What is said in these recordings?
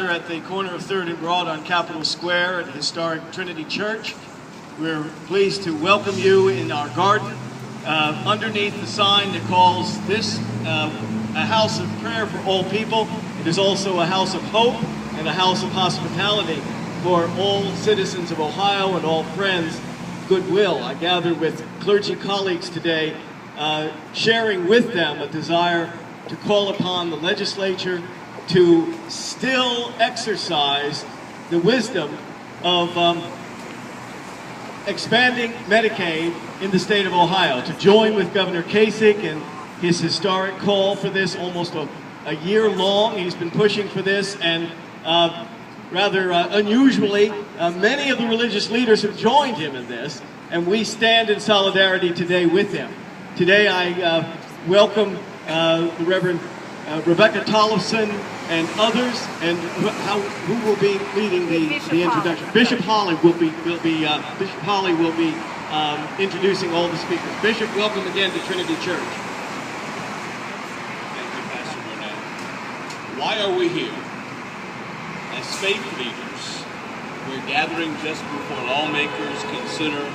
gather at the corner of 3rd and Broad on Capitol Square at historic Trinity Church. We're pleased to welcome you in our garden underneath the sign that calls this a house of prayer for all people. It is also a house of hope and a house of hospitality for all citizens of Ohio and all friends. Goodwill. I gather with clergy colleagues today, sharing with them a desire to call upon the legislature to still exercise the wisdom of expanding Medicaid in the state of Ohio, to join with Governor Kasich and his historic call for this almost a year long. He's been pushing for this, and rather unusually, many of the religious leaders have joined him in this, and we stand in solidarity today with him. Today I welcome the Reverend Rebecca Tollefson and others, and who will be leading the introduction. Bishop Holly will be introducing all the speakers. Bishop, welcome again to Trinity Church. Thank you, Pastor Burnett. Why are we here? As faith leaders, we're gathering just before lawmakers consider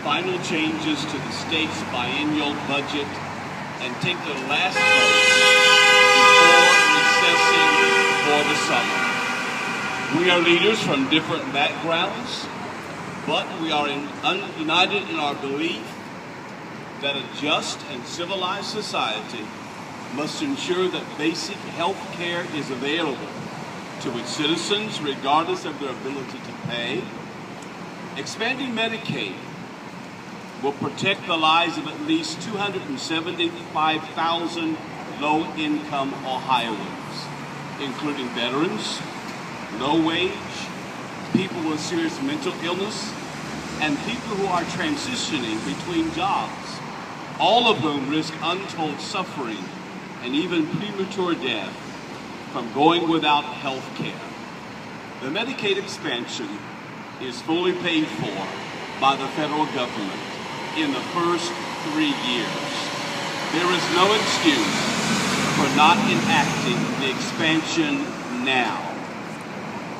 final changes to the state's biennial budget and take their last vote for the summer. We are leaders from different backgrounds, but we are united in our belief that a just and civilized society must ensure that basic health care is available to its citizens regardless of their ability to pay. Expanding Medicaid will protect the lives of at least 275,000 low-income Ohioans, including veterans, low-wage, people with serious mental illness, and people who are transitioning between jobs, all of whom risk untold suffering and even premature death from going without health care. The Medicaid expansion is fully paid for by the federal government in the first 3 years. There is no excuse for not enacting the expansion now.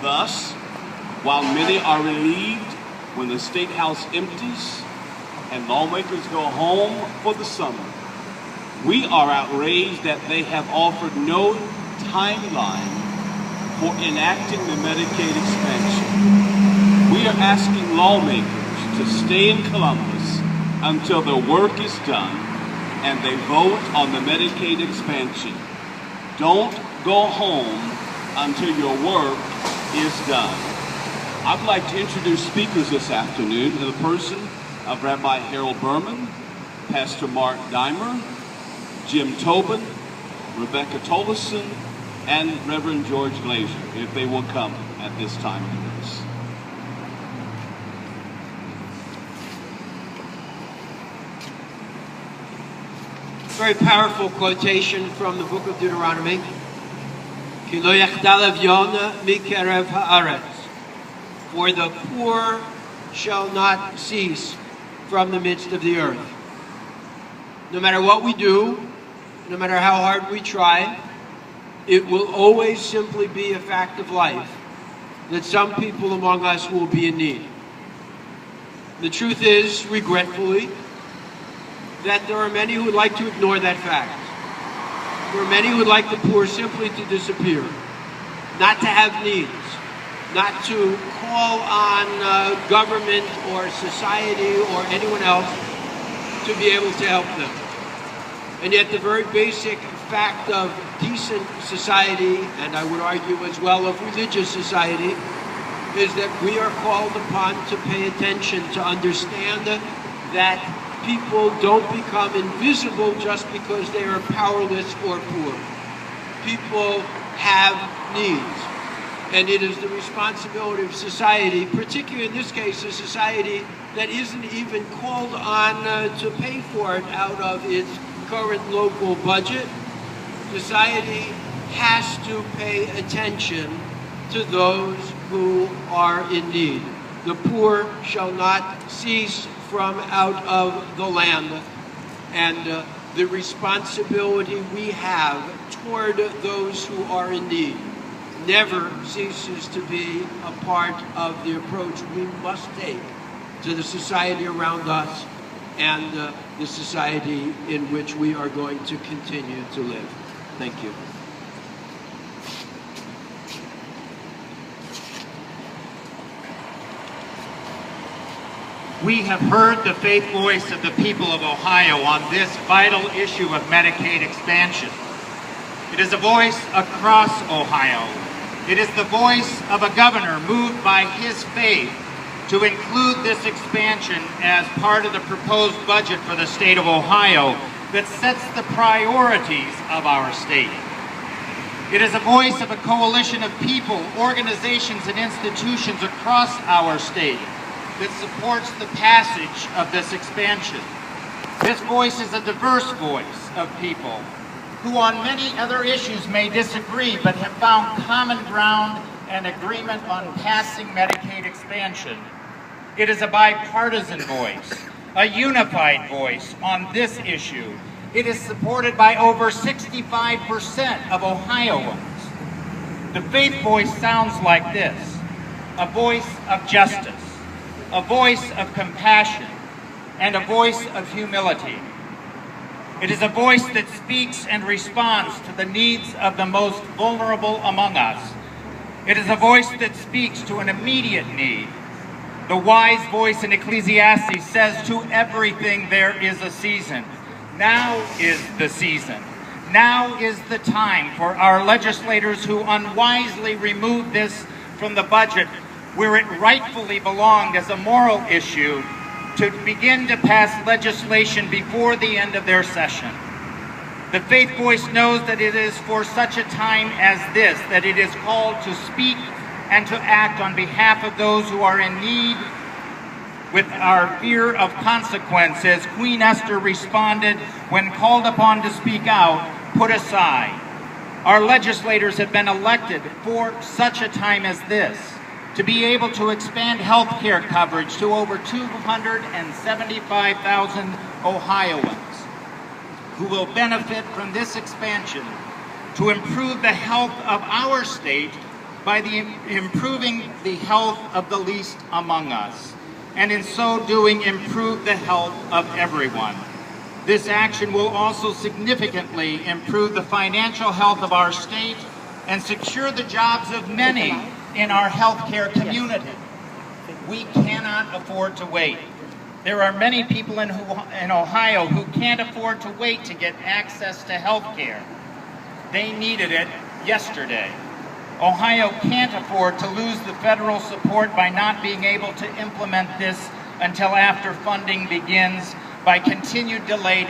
Thus, while many are relieved when the State House empties and lawmakers go home for the summer, we are outraged that they have offered no timeline for enacting the Medicaid expansion. We are asking lawmakers to stay in Columbus until the work is done and they vote on the Medicaid expansion. Don't go home until your work is done. I'd like to introduce speakers this afternoon in the person of Rabbi Harold Berman, Pastor Mark Dimer, Jim Tobin, Rebecca Tollefson, and Reverend George Glazer, if they will come at this time of this. Very powerful quotation from the book of Deuteronomy. Ki lo yachdal avyon mikerev haaretz. For the poor shall not cease from the midst of the earth. No matter what we do, no matter how hard we try, it will always simply be a fact of life that some people among us will be in need. The truth is, regretfully, that there are many who would like to ignore that fact. There are many who would like the poor simply to disappear, not to have needs, not to call on government or society or anyone else to be able to help them. And yet the very basic fact of decent society, and I would argue as well of religious society, is that we are called upon to pay attention, to understand that people don't become invisible just because they are powerless or poor. People have needs. And it is the responsibility of society, particularly in this case, a society that isn't even called on to pay for it out of its current local budget. Society has to pay attention to those who are in need. The poor shall not cease from out of the land. And the responsibility we have toward those who are in need, never ceases to be a part of the approach we must take to the society around us and the society in which we are going to continue to live. Thank you. We have heard the faith voice of the people of Ohio on this vital issue of Medicaid expansion. It is a voice across Ohio. It is the voice of a governor moved by his faith to include this expansion as part of the proposed budget for the state of Ohio that sets the priorities of our state. It is a voice of a coalition of people, organizations, and institutions across our state that supports the passage of this expansion. This voice is a diverse voice of people who on many other issues may disagree but have found common ground and agreement on passing Medicaid expansion. It is a bipartisan voice, a unified voice on this issue. It is supported by over 65% of Ohioans. The faith voice sounds like this: a voice of justice, a voice of compassion, and a voice of humility. It is a voice that speaks and responds to the needs of the most vulnerable among us. It is a voice that speaks to an immediate need. The wise voice in Ecclesiastes says, "To everything there is a season." Now is the season. Now is the time for our legislators who unwisely removed this from the budget where it rightfully belonged as a moral issue to begin to pass legislation before the end of their session. The faith voice knows that it is for such a time as this that it is called to speak and to act on behalf of those who are in need with our fear of consequence, as Queen Esther responded when called upon to speak out, "Put aside." Our legislators have been elected for such a time as this, to be able to expand health care coverage to over 275,000 Ohioans who will benefit from this expansion, to improve the health of our state by improving the health of the least among us, and in so doing improve the health of everyone. This action will also significantly improve the financial health of our state and secure the jobs of many in our healthcare community. We cannot afford to wait. There are many people in Ohio who can't afford to wait to get access to healthcare. They needed it yesterday. Ohio can't afford to lose the federal support by not being able to implement this until after funding begins by continued delayed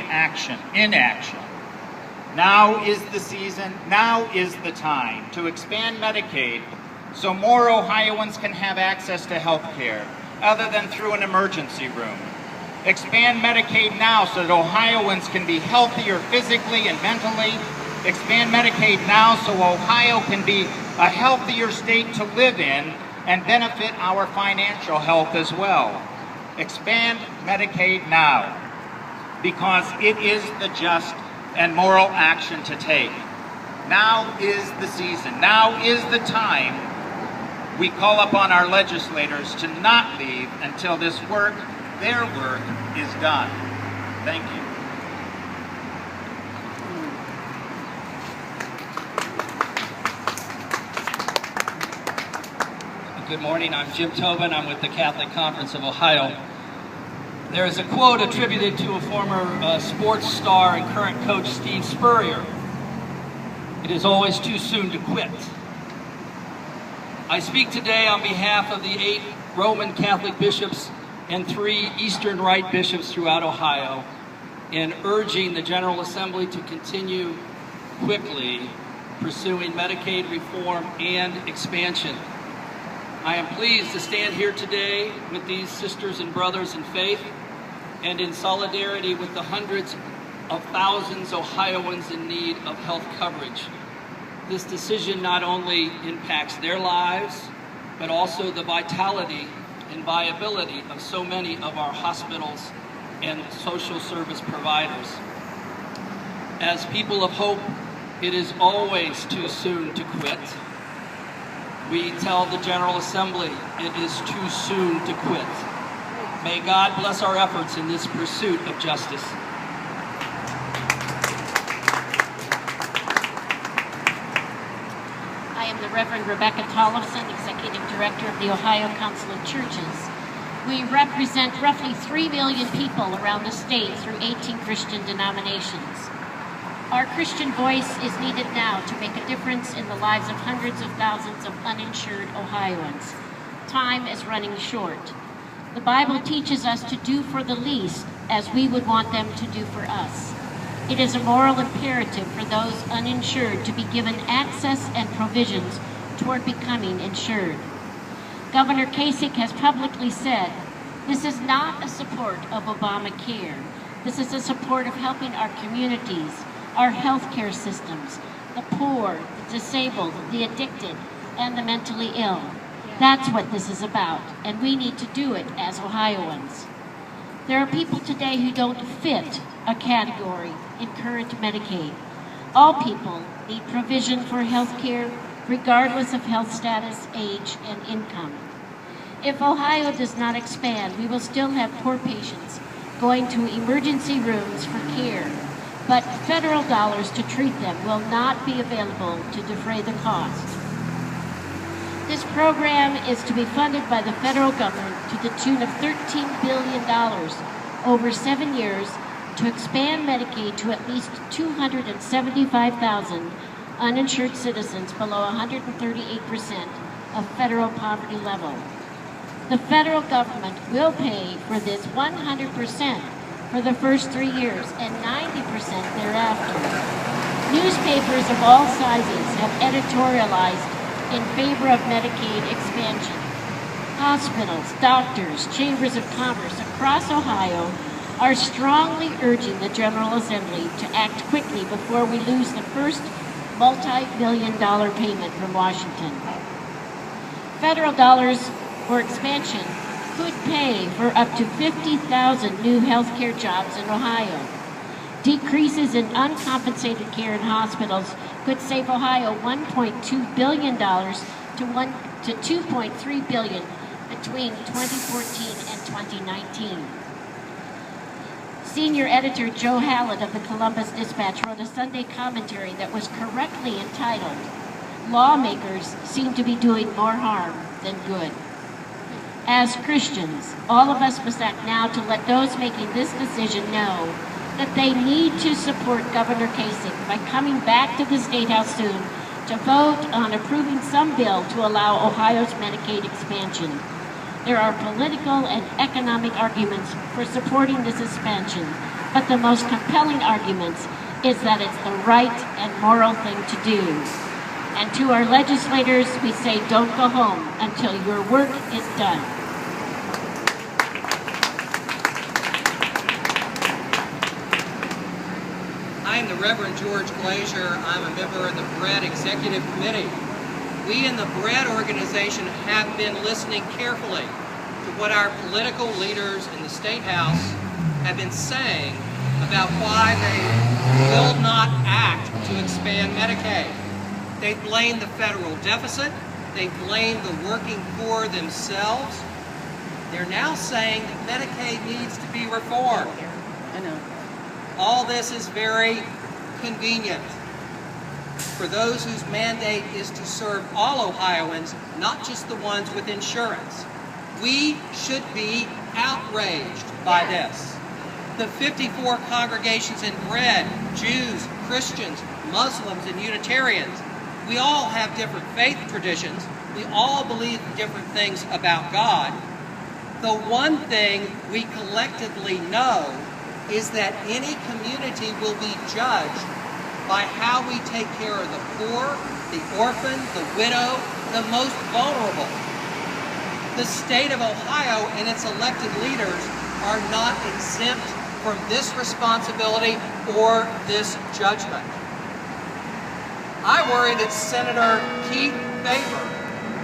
inaction. Now is the season, now is the time to expand Medicaid so more Ohioans can have access to health care other than through an emergency room. Expand Medicaid now so that Ohioans can be healthier physically and mentally. Expand Medicaid now so Ohio can be a healthier state to live in and benefit our financial health as well. Expand Medicaid now, because it is the just and moral action to take. Now is the season. Now is the time. We call upon our legislators to not leave until this work, their work, is done. Thank you. Good morning, I'm Jim Tobin. I'm with the Catholic Conference of Ohio. There is a quote attributed to a former sports star and current coach, Steve Spurrier. "It is always too soon to quit." I speak today on behalf of the 8 Roman Catholic bishops and 3 Eastern Rite bishops throughout Ohio in urging the General Assembly to continue quickly pursuing Medicaid reform and expansion. I am pleased to stand here today with these sisters and brothers in faith and in solidarity with the hundreds of thousands Ohioans in need of health coverage. This decision not only impacts their lives, but also the vitality and viability of so many of our hospitals and social service providers. As people of hope, it is always too soon to quit. We tell the General Assembly it is too soon to quit. May God bless our efforts in this pursuit of justice. I am the Reverend Rebecca Tollefson, Executive Director of the Ohio Council of Churches. We represent roughly 3 million people around the state through 18 Christian denominations. Our Christian voice is needed now to make a difference in the lives of hundreds of thousands of uninsured Ohioans. Time is running short. The Bible teaches us to do for the least as we would want them to do for us. It is a moral imperative for those uninsured to be given access and provisions toward becoming insured. Governor Kasich has publicly said, this is not a support of Obamacare. This is a support of helping our communities, our healthcare systems, the poor, the disabled, the addicted, and the mentally ill. That's what this is about, and we need to do it as Ohioans. There are people today who don't fit a category in current Medicaid. All people need provision for health care regardless of health status, age, and income. If Ohio does not expand, we will still have poor patients going to emergency rooms for care, but federal dollars to treat them will not be available to defray the cost. This program is to be funded by the federal government to the tune of $13 billion over 7 years to expand Medicaid to at least 275,000 uninsured citizens below 138% of federal poverty level. The federal government will pay for this 100% for the first 3 years and 90% thereafter. Newspapers of all sizes have editorialized in favor of Medicaid expansion. Hospitals, doctors, chambers of commerce across Ohio are strongly urging the General Assembly to act quickly before we lose the first multi-billion-dollar payment from Washington. Federal dollars for expansion could pay for up to 50,000 new healthcare jobs in Ohio. Decreases in uncompensated care in hospitals could save Ohio $1.2 billion to $2.3 billion between 2014 and 2019. Senior editor Joe Hallett of the Columbus Dispatch wrote a Sunday commentary that was correctly entitled, "Lawmakers Seem to be Doing More Harm Than Good." As Christians, all of us must act now to let those making this decision know that they need to support Governor Kasich by coming back to the State House soon to vote on approving some bill to allow Ohio's Medicaid expansion. There are political and economic arguments for supporting this expansion, but the most compelling arguments is that it's the right and moral thing to do. And to our legislators, we say, don't go home until your work is done. I am the Reverend George Glazier. I'm a member of the B.R.E.A.D Executive Committee. We in the B.R.E.A.D organization have been listening carefully to what our political leaders in the State House have been saying about why they will not act to expand Medicaid. They blame the federal deficit. They blame the working poor themselves. They're now saying that Medicaid needs to be reformed. I know. All this is very convenient for those whose mandate is to serve all Ohioans, not just the ones with insurance. We should be outraged by this. The 54 congregations in B.R.E.A.D, Jews, Christians, Muslims, and Unitarians, we all have different faith traditions. We all believe different things about God. The one thing we collectively know is that any community will be judged by how we take care of the poor, the orphan, the widow, the most vulnerable. The state of Ohio and its elected leaders are not exempt from this responsibility or this judgment. I worry that Senator Keith Faber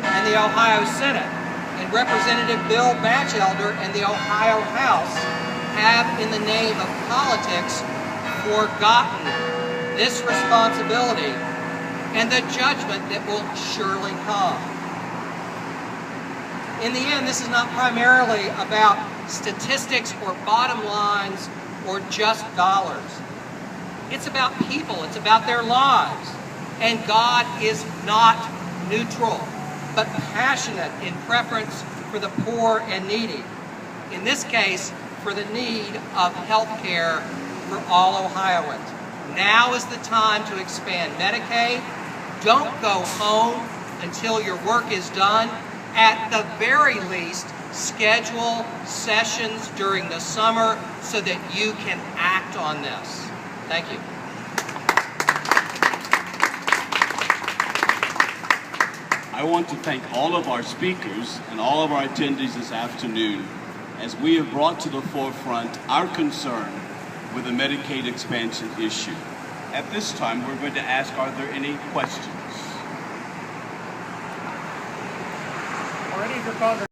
and the Ohio Senate and Representative Bill Batchelder and the Ohio House have, in the name of politics, forgotten this responsibility and the judgment that will surely come. In the end, this is not primarily about statistics or bottom lines or just dollars. It's about people. It's about their lives. And God is not neutral, but passionate in preference for the poor and needy. In this case, for the need of health care for all Ohioans. Now is the time to expand Medicaid. Don't go home until your work is done. At the very least, schedule sessions during the summer so that you can act on this. Thank you. I want to thank all of our speakers and all of our attendees this afternoon as we have brought to the forefront our concern with the Medicaid expansion issue. At this time, we're going to ask, are there any questions? Ready for Congress.